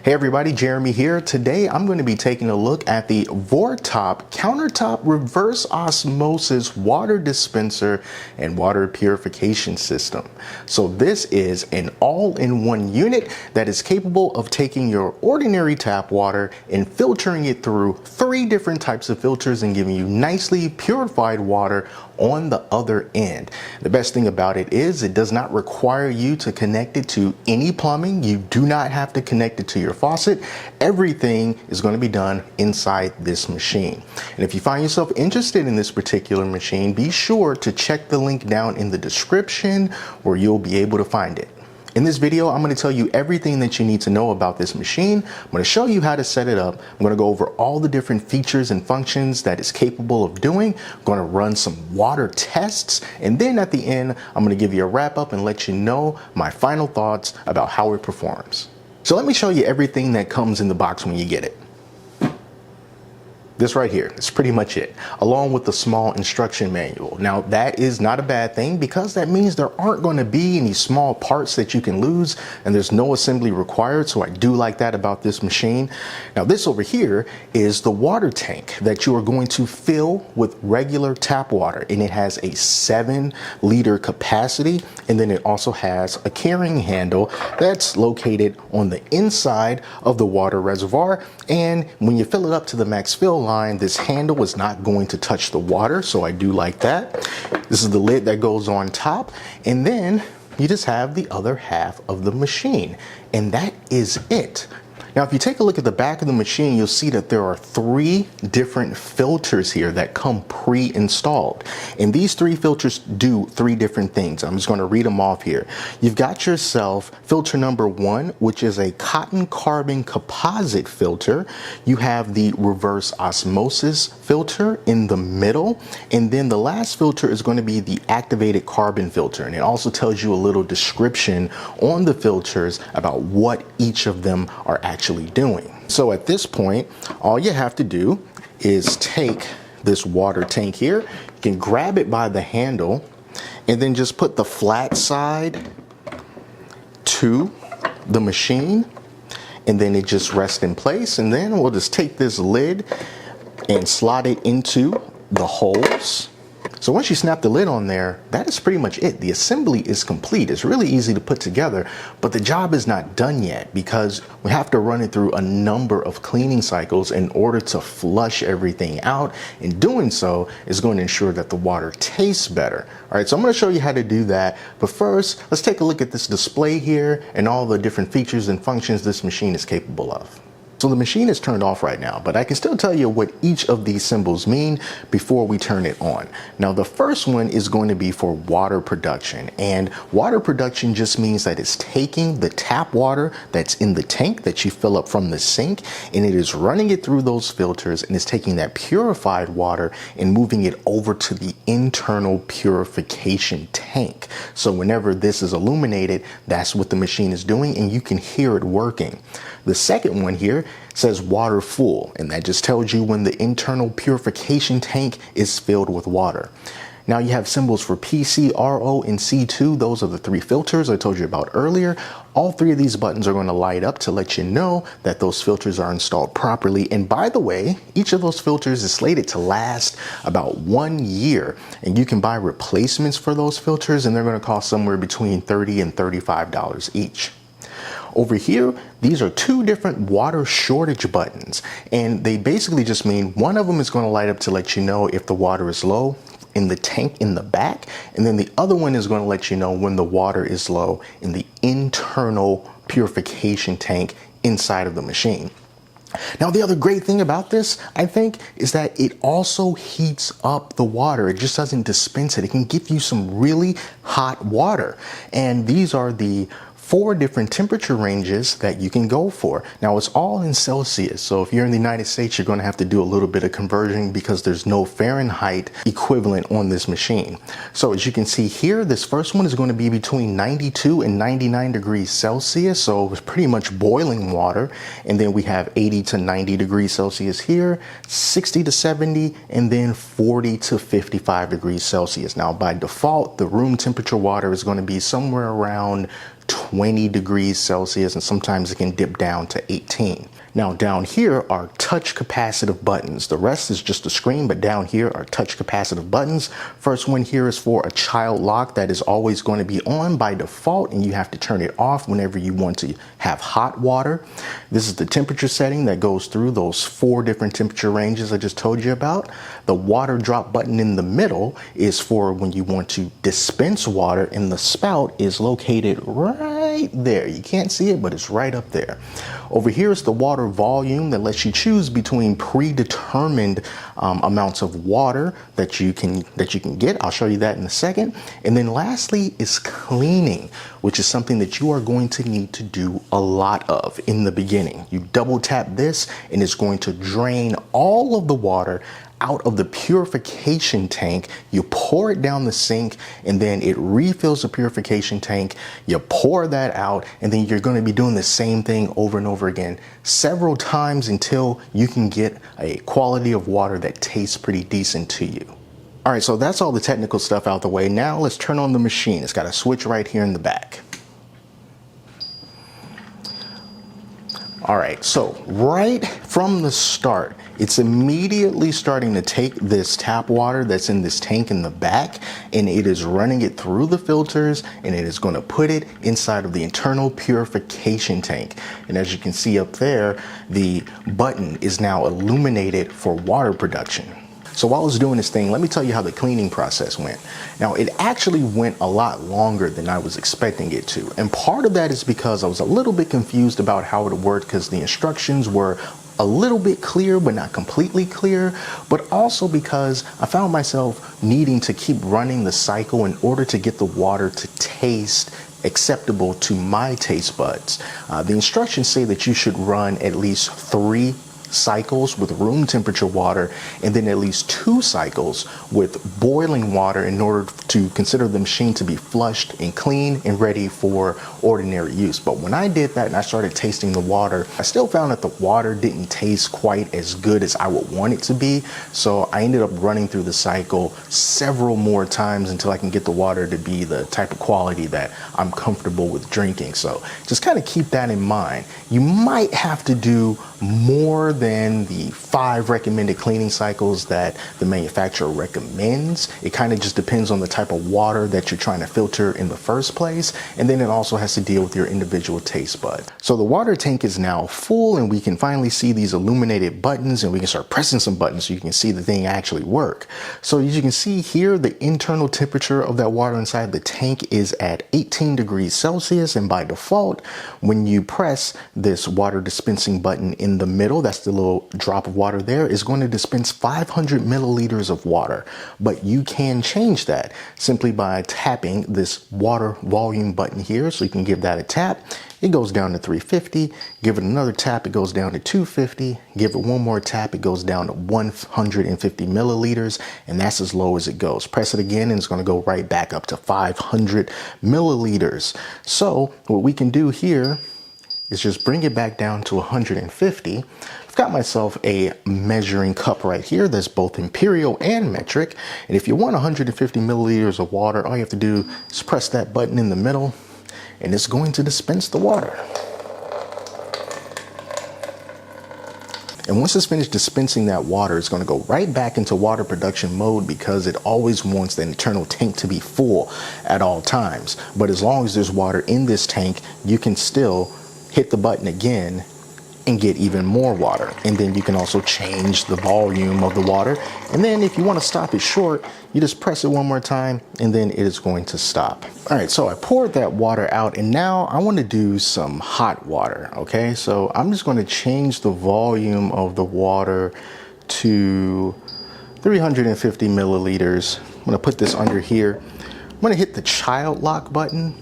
Hey everybody, Jeremy here. Today I'm going to be taking a look at the Vortopt Countertop Reverse Osmosis Water Dispenser and Water Purification System. So this is an all-in-one unit that is capable of taking your ordinary tap water and filtering it through 3 different types of filters and giving you nicely purified water on the other end. The best thing about it is it does not require you to connect it to any plumbing. You do not have to connect it to your faucet. Everything is going to be done inside this machine. And if you find yourself interested in this particular machine, be sure to check the link down in the description where you'll be able to find it. In this video, I'm going to tell you everything that you need to know about this machine. I'm going to show you how to set it up. I'm going to go over all the different features and functions that it's capable of doing. I'm going to run some water tests. And then at the end, I'm going to give you a wrap up and let you know my final thoughts about how it performs. So let me show you everything that comes in the box when you get it. This right here is pretty much it, along with the small instruction manual. Now that is not a bad thing because that means there aren't going to be any small parts that you can lose and there's no assembly required, so I do like that about this machine. Now this over here is the water tank that you are going to fill with regular tap water, and it has a 7-liter capacity, and then it also has a carrying handle that's located on the inside of the water reservoir, and when you fill it up to the max fill line, this handle is not going to touch the water, so I do like that. This is the lid that goes on top, and then you just have the other half of the machine, and that is it. Now, if you take a look at the back of the machine, you'll see that there are 3 different filters here that come pre-installed. And these 3 filters do 3 different things. I'm just going to read them off here. You've got yourself filter number 1, which is a cotton carbon composite filter. You have the reverse osmosis filter in the middle. And then the last filter is going to be the activated carbon filter. And it also tells you a little description on the filters about what each of them are actually doing. So at this point, all you have to do is take this water tank here. You can grab it by the handle and then just put the flat side to the machine, and then it just rests in place. And then we'll just take this lid and slot it into the holes. So once you snap the lid on there, that is pretty much it. The assembly is complete. It's really easy to put together, but the job is not done yet because we have to run it through a number of cleaning cycles in order to flush everything out. And doing so is going to ensure that the water tastes better. All right, so I'm going to show you how to do that. But first, let's take a look at this display here and all the different features and functions this machine is capable of. So the machine is turned off right now, but I can still tell you what each of these symbols mean before we turn it on. Now the first one is going to be for water production, and water production just means that it's taking the tap water that's in the tank that you fill up from the sink, and it is running it through those filters, and it's taking that purified water and moving it over to the internal purification tank. So whenever this is illuminated, that's what the machine is doing, and you can hear it working. The second one here says water full, and that just tells you when the internal purification tank is filled with water. Now you have symbols for PC, RO, and C2. Those are the 3 filters I told you about earlier. All 3 of these buttons are going to light up to let you know that those filters are installed properly. And by the way, each of those filters is slated to last about 1 year. And you can buy replacements for those filters, and they're going to cost somewhere between $30 and $35 each. Over here, these are 2 different water shortage buttons, and they basically just mean one of them is going to light up to let you know if the water is low in the tank in the back, and then the other one is going to let you know when the water is low in the internal purification tank inside of the machine. Now, the other great thing about this, I think, is that it also heats up the water. It just doesn't dispense it. It can give you some really hot water, and these are the 4 different temperature ranges that you can go for. Now it's all in Celsius, so if you're in the United States, you're going to have to do a little bit of conversion because there's no Fahrenheit equivalent on this machine. So as you can see here, this first one is going to be between 92 and 99 degrees Celsius, so it's pretty much boiling water. And then we have 80 to 90 degrees Celsius here, 60 to 70, and then 40 to 55 degrees Celsius. Now by default, the room temperature water is going to be somewhere around 20 degrees Celsius, and sometimes it can dip down to 18. Now down here are touch capacitive buttons. The rest is just a screen, but down here are touch capacitive buttons. First one here is for a child lock that is always going to be on by default, and you have to turn it off whenever you want to have hot water. This is the temperature setting that goes through those 4 different temperature ranges I just told you about. The water drop button in the middle is for when you want to dispense water, and the spout is located right there. You can't see it, but it's right up there. Over here is the water volume that lets you choose between predetermined amounts of water that you can get. I'll show you that in a second. And then lastly is cleaning, which is something that you are going to need to do a lot of in the beginning. You double tap this and it's going to drain all of the water out of the purification tank. You pour it down the sink, and then it refills the purification tank. You pour that out, and then you're going to be doing the same thing over and over again several times until you can get a quality of water that tastes pretty decent to you. All right, so that's all the technical stuff out the way. Now let's turn on the machine. It's got a switch right here in the back. All right, so right from the start, it's immediately starting to take this tap water that's in this tank in the back, and it is running it through the filters, and it is going to put it inside of the internal purification tank. And as you can see up there, the button is now illuminated for water production. So while I was doing this thing, let me tell you how the cleaning process went. Now, it actually went a lot longer than I was expecting it to. And part of that is because I was a little bit confused about how it worked, because the instructions were a little bit clear, but not completely clear, but also because I found myself needing to keep running the cycle in order to get the water to taste acceptable to my taste buds. The instructions say that you should run at least 3 cycles with room temperature water, and then at least 2 cycles with boiling water in order to consider the machine to be flushed and clean and ready for ordinary use. But when I did that and I started tasting the water, I still found that the water didn't taste quite as good as I would want it to be. So I ended up running through the cycle several more times until I can get the water to be the type of quality that I'm comfortable with drinking. So just kind of keep that in mind. You might have to do more than the 5 recommended cleaning cycles that the manufacturer recommends. It kind of just depends on the type of water that you're trying to filter in the first place, and then it also has to deal with your individual taste bud. So the water tank is now full, and we can finally see these illuminated buttons, and we can start pressing some buttons so you can see the thing actually work. So as you can see here, the internal temperature of that water inside the tank is at 18 degrees Celsius, and by default, when you press this water dispensing button in the middle, that's the little drop of water there, is going to dispense 500 milliliters of water. But you can change that simply by tapping this water volume button here. So you can give that a tap. It goes down to 350. Give it another tap, it goes down to 250. Give it one more tap, it goes down to 150 milliliters, and that's as low as it goes. Press it again and it's going to go right back up to 500 milliliters. So what we can do here is just bring it back down to 150. I've got myself a measuring cup right here that's both imperial and metric. And if you want 150 milliliters of water, all you have to do is press that button in the middle, and it's going to dispense the water. And once it's finished dispensing that water, it's going to go right back into water production mode, because it always wants the internal tank to be full at all times. But as long as there's water in this tank, you can still hit the button again and get even more water. And then you can also change the volume of the water. And then if you want to stop it short, you just press it one more time and then it is going to stop. All right, so I poured that water out, and now I want to do some hot water. Okay, so I'm just going to change the volume of the water to 350 milliliters. I'm going to put this under here. I'm going to hit the child lock button,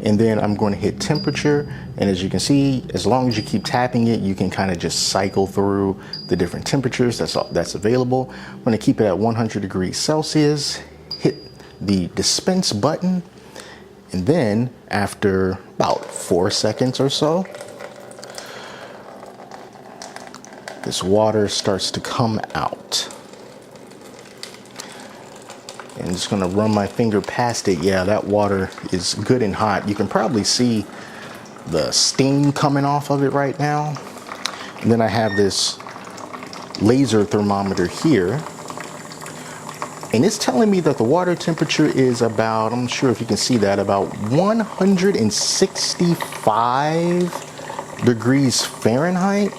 and then I'm going to hit temperature. And as you can see, as long as you keep tapping it, you can kind of just cycle through the different temperatures that's available. I'm going to keep it at 100 degrees Celsius, hit the dispense button, and then after about 4 seconds or so, this water starts to come out. And just gonna run my finger past it. Yeah, that water is good and hot. You can probably see the steam coming off of it right now. And then I have this laser thermometer here, and it's telling me that the water temperature is about, I'm not sure if you can see that, about 165 degrees Fahrenheit.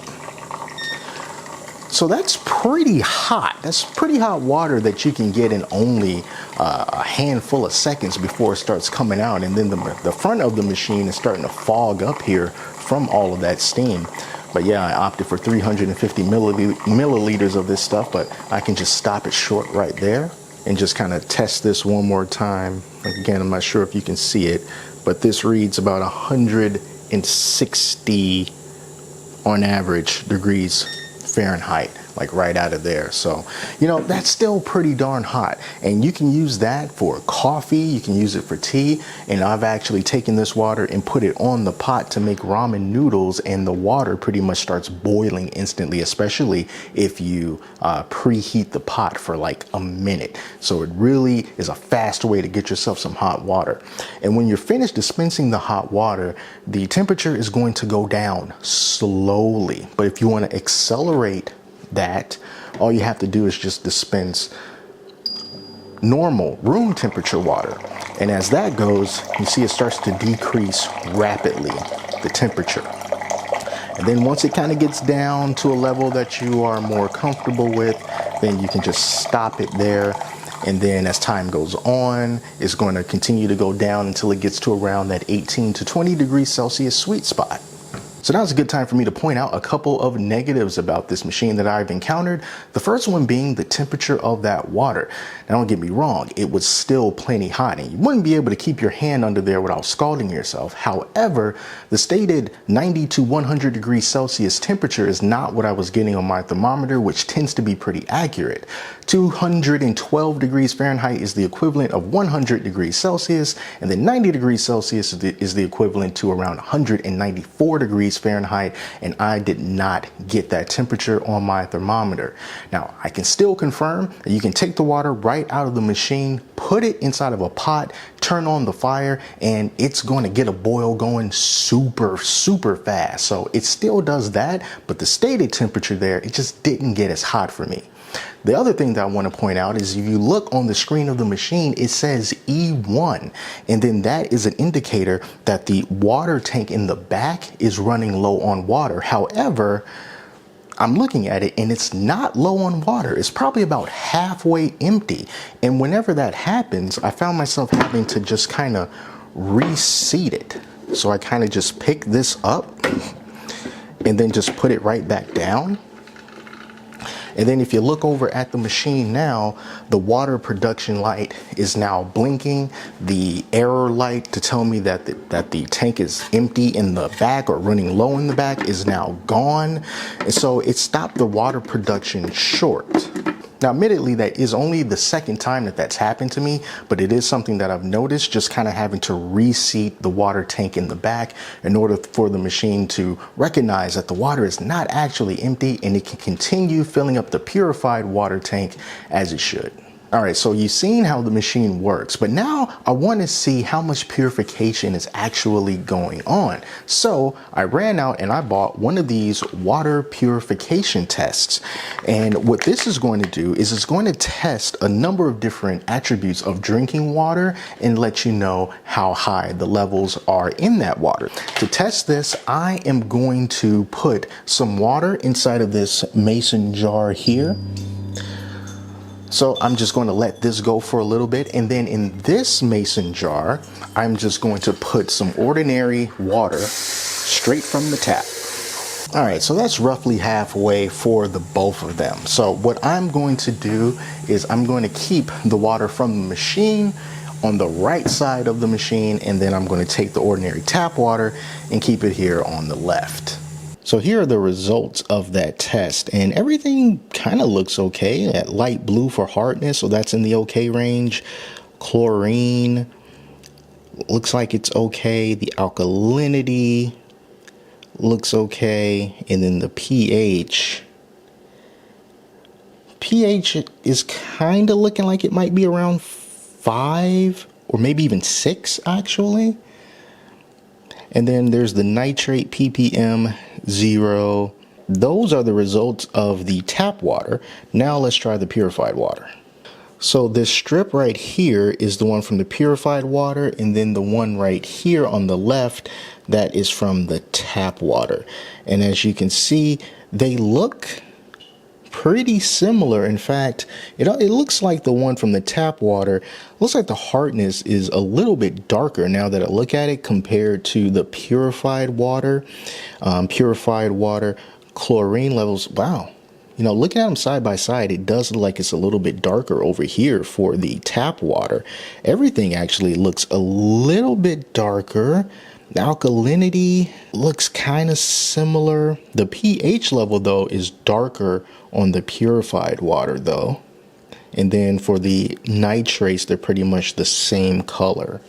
So that's pretty hot. That's pretty hot water that you can get in only a handful of seconds before it starts coming out. And then the front of the machine is starting to fog up here from all of that steam. But yeah, I opted for 350 milliliters of this stuff, but I can just stop it short right there and just kind of test this one more time. Again, I'm not sure if you can see it, but this reads about 160 on average degrees Fahrenheit, like right out of there. So, you know, that's still pretty darn hot, and you can use that for coffee, you can use it for tea. And I've actually taken this water and put it on the pot to make ramen noodles, and the water pretty much starts boiling instantly, especially if you preheat the pot for like a minute. So it really is a fast way to get yourself some hot water. And when you're finished dispensing the hot water, the temperature is going to go down slowly. But if you want to accelerate that, all you have to do is just dispense normal room temperature water. And as that goes, you see it starts to decrease rapidly, the temperature. And then once it kind of gets down to a level that you are more comfortable with, then you can just stop it there. And then as time goes on, it's going to continue to go down until it gets to around that 18 to 20 degrees Celsius sweet spot. So now's a good time for me to point out a couple of negatives about this machine that I've encountered. The first one being the temperature of that water. Now don't get me wrong, it was still plenty hot and you wouldn't be able to keep your hand under there without scalding yourself. However, the stated 90 to 100 degrees Celsius temperature is not what I was getting on my thermometer, which tends to be pretty accurate. 212 degrees Fahrenheit is the equivalent of 100 degrees Celsius, and then 90 degrees Celsius is the equivalent to around 194 degrees Fahrenheit, and I did not get that temperature on my thermometer. Now, I can still confirm that you can take the water right out of the machine, put it inside of a pot, turn on the fire, and it's going to get a boil going super fast. So it still does that, but the stated temperature there, it just didn't get as hot for me. The other thing that I want to point out is if you look on the screen of the machine, it says E1, and then that is an indicator that the water tank in the back is running low on water. However, I'm looking at it and it's not low on water. It's probably about halfway empty. And whenever that happens, I found myself having to just kind of reseat it. So I kind of just pick this up and then just put it right back down. And then if you look over at the machine now, the water production light is now blinking. The error light to tell me that the tank is empty in the back or running low in the back is now gone. And so it stopped the water production short. Now, admittedly, that is only the second time that that's happened to me, but it is something that I've noticed, just kind of having to reseat the water tank in the back in order for the machine to recognize that the water is not actually empty and it can continue filling up the purified water tank as it should. All right, so you've seen how the machine works, but now I want to see how much purification is actually going on. So I ran out and I bought one of these water purification tests. And what this is going to do is it's going to test a number of different attributes of drinking water and let you know how high the levels are in that water. To test this, I am going to put some water inside of this mason jar here. So I'm just going to let this go for a little bit, and then in this mason jar, I'm just going to put some ordinary water straight from the tap. All right, so that's roughly halfway for the both of them. So what I'm going to do is I'm going to keep the water from the machine on the right side of the machine, and then I'm going to take the ordinary tap water and keep it here on the left. So here are the results of that test, and everything kind of looks okay. That light blue for hardness, so that's in the okay range. Chlorine looks like it's okay. The alkalinity looks okay, and then the pH is kind of looking like it might be around 5 or maybe even 6 actually. And then there's the nitrate ppm 0. Those are the results of the tap water. Now let's try the purified water. So this strip right here is the one from the purified water, and then the one right here on the left, that is from the tap water. And as you can see, they look pretty similar. In fact, it looks like the one from the tap water, looks like the hardness is a little bit darker now that I look at it compared to the purified water. Purified water chlorine levels, wow. You know, looking at them side by side, it does look like it's a little bit darker over here for the tap water. Everything actually looks a little bit darker. The alkalinity looks kind of similar. The pH level, though, is darker on the purified water, though. And then for the nitrates, they're pretty much the same color.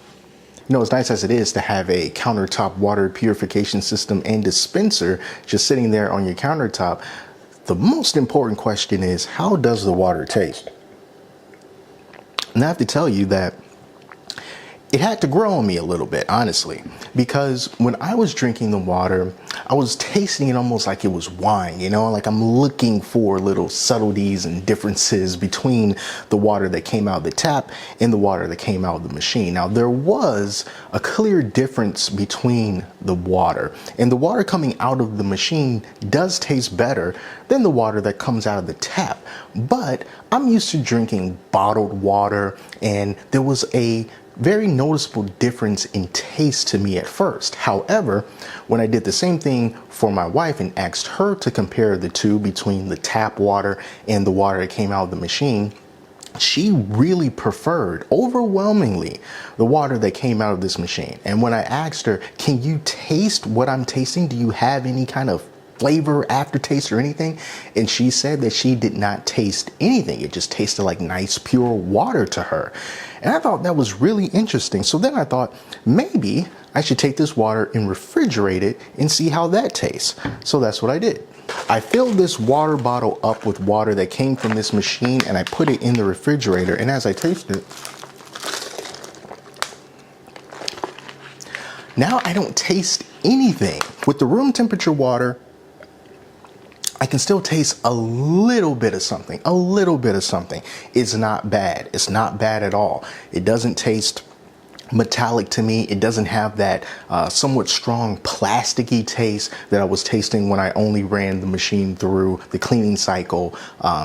You know, as nice as it is to have a countertop water purification system and dispenser just sitting there on your countertop, the most important question is, how does the water taste? And I have to tell you that it had to grow on me a little bit, honestly, because when I was drinking the water, I was tasting it almost like it was wine, you know, like I'm looking for little subtleties and differences between the water that came out of the tap and the water that came out of the machine. Now, there was a clear difference between the water, and the water coming out of the machine does taste better than the water that comes out of the tap. But I'm used to drinking bottled water, and there was a very noticeable difference in taste to me at first. However, when I did the same thing for my wife and asked her to compare the two between the tap water and the water that came out of the machine, she really preferred overwhelmingly the water that came out of this machine. And when I asked her, can you taste what I'm tasting? Do you have any kind of flavor, aftertaste, or anything? And she said that she did not taste anything. It just tasted like nice, pure water to her. And I thought that was really interesting. So then I thought maybe I should take this water and refrigerate it and see how that tastes. So that's what I did. I filled this water bottle up with water that came from this machine, and I put it in the refrigerator. And as I tasted it, now I don't taste anything. With the room temperature water, I can still taste a little bit of something, It's not bad. It's not bad at all. It doesn't taste metallic to me. It doesn't have that somewhat strong plasticky taste that I was tasting when I only ran the machine through the cleaning cycle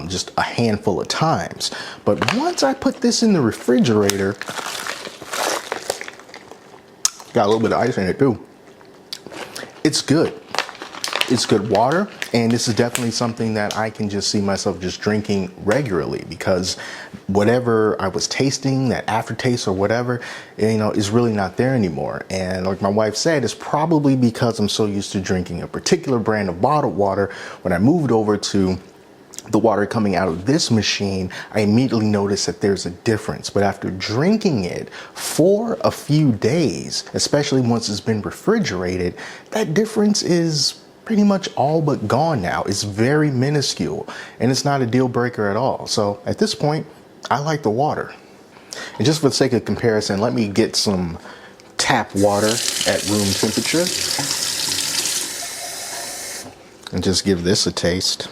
just a handful of times. But once I put this in the refrigerator, got a little bit of ice in it too. It's good. It's good water, and this is definitely something that I can just see myself just drinking regularly, because whatever I was tasting, that aftertaste or whatever, you know, is really not there anymore. And like my wife said, it's probably because I'm so used to drinking a particular brand of bottled water. When I moved over to the water coming out of this machine, I immediately noticed that there's a difference. But after drinking it for a few days, especially once it's been refrigerated, that difference is pretty much all but gone now. It's very minuscule, and it's not a deal breaker at all. So at this point, I like the water. And just for the sake of comparison, let me get some tap water at room temperature and just give this a taste.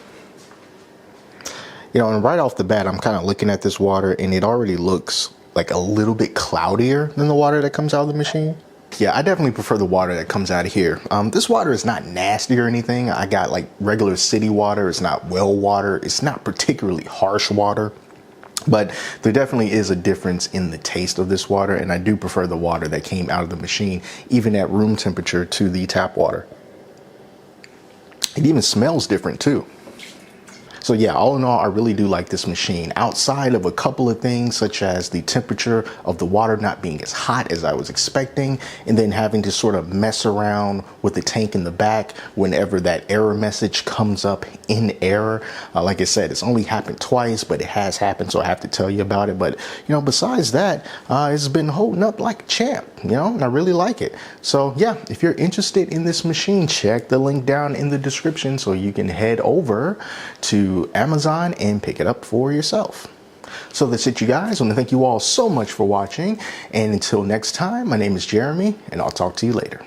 You know, and right off the bat, I'm kind of looking at this water, and it already looks like a little bit cloudier than the water that comes out of the machine. Yeah, I definitely prefer the water that comes out of here. This water is not nasty or anything. I got like regular city water. It's not well water. It's not particularly harsh water. But there definitely is a difference in the taste of this water, and I do prefer the water that came out of the machine, even at room temperature, to the tap water. It even smells different too. So yeah, all in all, I really do like this machine. Outside of a couple of things, such as the temperature of the water not being as hot as I was expecting, and then having to sort of mess around with the tank in the back whenever that error message comes up in error. Like I said, it's only happened twice, but it has happened, so I have to tell you about it. But you know, besides that, it's been holding up like a champ, you know, and I really like it. So yeah, if you're interested in this machine, check the link down in the description so you can head over to Amazon and pick it up for yourself. So that's it, you guys. I want to thank you all so much for watching. And until next time, my name is Jeremy, and I'll talk to you later.